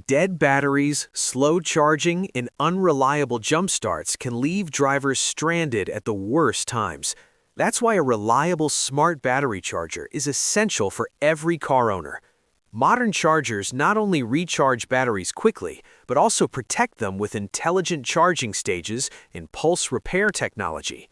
Dead batteries, slow charging, and unreliable jump starts can leave drivers stranded at the worst times. That's why a reliable smart battery charger is essential for every car owner. Modern chargers not only recharge batteries quickly, but also protect them with intelligent charging stages and pulse repair technology.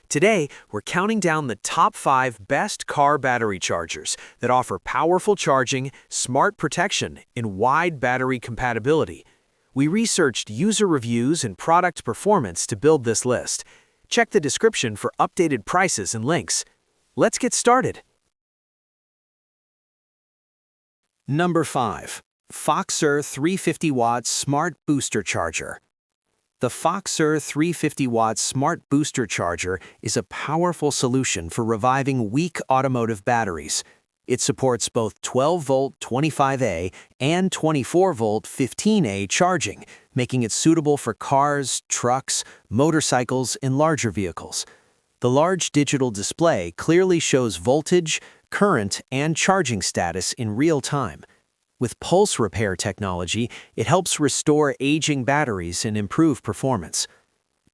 Today, we're counting down the top 5 best car battery chargers that offer powerful charging, smart protection, and wide battery compatibility. We researched user reviews and product performance to build this list. Check the description for updated prices and links. Let's get started. Number 5. FOXSUR 350-watt Smart Booster Charger. The FOXSUR 350-watt Smart Booster Charger is a powerful solution for reviving weak automotive batteries. It supports both 12-volt 25A and 24-volt 15A charging, making it suitable for cars, trucks, motorcycles, and larger vehicles. The large digital display clearly shows voltage, current, and charging status in real time. With pulse repair technology, it helps restore aging batteries and improve performance.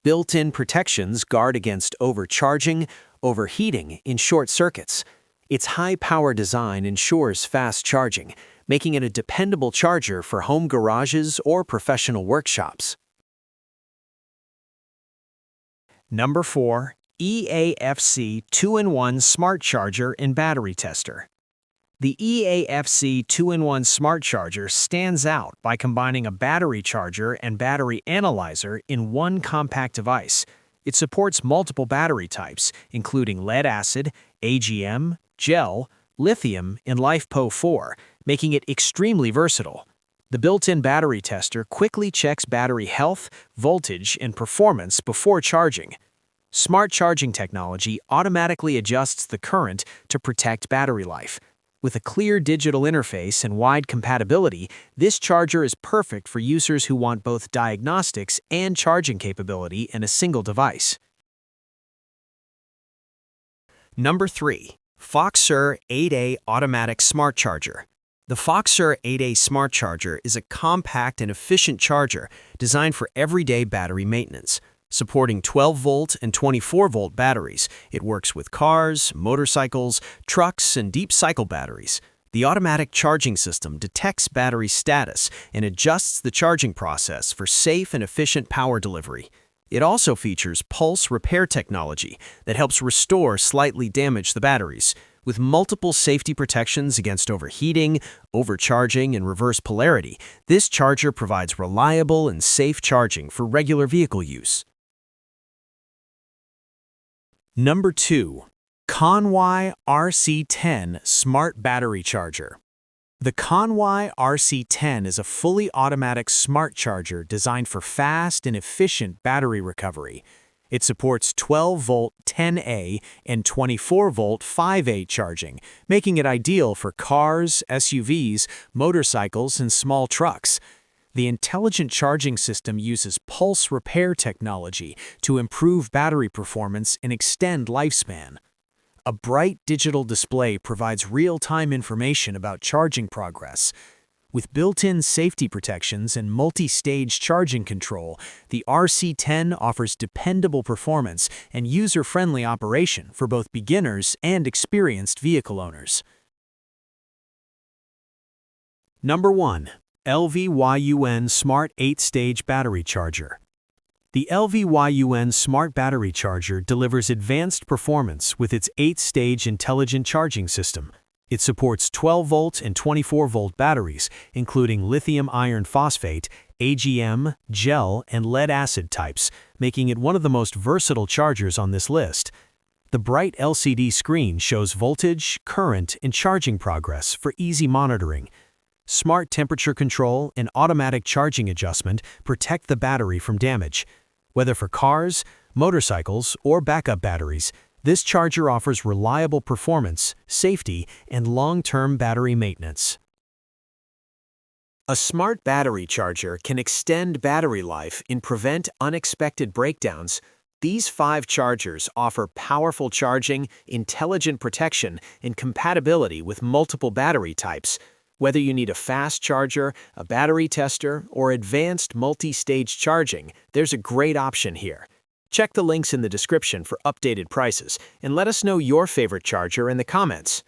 Built-in protections guard against overcharging, overheating, and short circuits. Its high-power design ensures fast charging, making it a dependable charger for home garages or professional workshops. Number 4. EAFC 2-in-1 Smart Charger and Battery Tester. The EAFC 2-in-1 Smart Charger stands out by combining a battery charger and battery analyzer in one compact device. It supports multiple battery types, including lead-acid, AGM, gel, lithium, and LiFePO4, making it extremely versatile. The built-in battery tester quickly checks battery health, voltage, and performance before charging. Smart charging technology automatically adjusts the current to protect battery life. With a clear digital interface and wide compatibility, this charger is perfect for users who want both diagnostics and charging capability in a single device. Number 3. FOXSUR 8A Automatic Smart Charger. The FOXSUR 8A Smart Charger is a compact and efficient charger designed for everyday battery maintenance. Supporting 12-volt and 24-volt batteries, it works with cars, motorcycles, trucks, and deep-cycle batteries. The automatic charging system detects battery status and adjusts the charging process for safe and efficient power delivery. It also features pulse repair technology that helps restore slightly damaged batteries. With multiple safety protections against overheating, overcharging, and reverse polarity, this charger provides reliable and safe charging for regular vehicle use. Number 2. KONNWEI RC10 Smart Battery Charger. The KONNWEI RC10 is a fully automatic smart charger designed for fast and efficient battery recovery. It supports 12-volt 10A and 24-volt 5A charging, making it ideal for cars, SUVs, motorcycles, and small trucks. The intelligent charging system uses pulse repair technology to improve battery performance and extend lifespan. A bright digital display provides real-time information about charging progress. With built-in safety protections and multi-stage charging control, the RC10 offers dependable performance and user-friendly operation for both beginners and experienced vehicle owners. Number 1. LVYUAN Smart 8-Stage Battery Charger. The LVYUAN Smart Battery Charger delivers advanced performance with its 8-stage intelligent charging system. It supports 12-volt and 24-volt batteries, including lithium iron phosphate, AGM, gel, and lead-acid types, making it one of the most versatile chargers on this list. The bright LCD screen shows voltage, current, and charging progress for easy monitoring. Smart temperature control and automatic charging adjustment protect the battery from damage. Whether for cars, motorcycles, or backup batteries, this charger offers reliable performance, safety, and long-term battery maintenance. A smart battery charger can extend battery life and prevent unexpected breakdowns. These 5 chargers offer powerful charging, intelligent protection, and compatibility with multiple battery types. Whether you need a fast charger, a battery tester, or advanced multi-stage charging, there's a great option here. Check the links in the description for updated prices and let us know your favorite charger in the comments.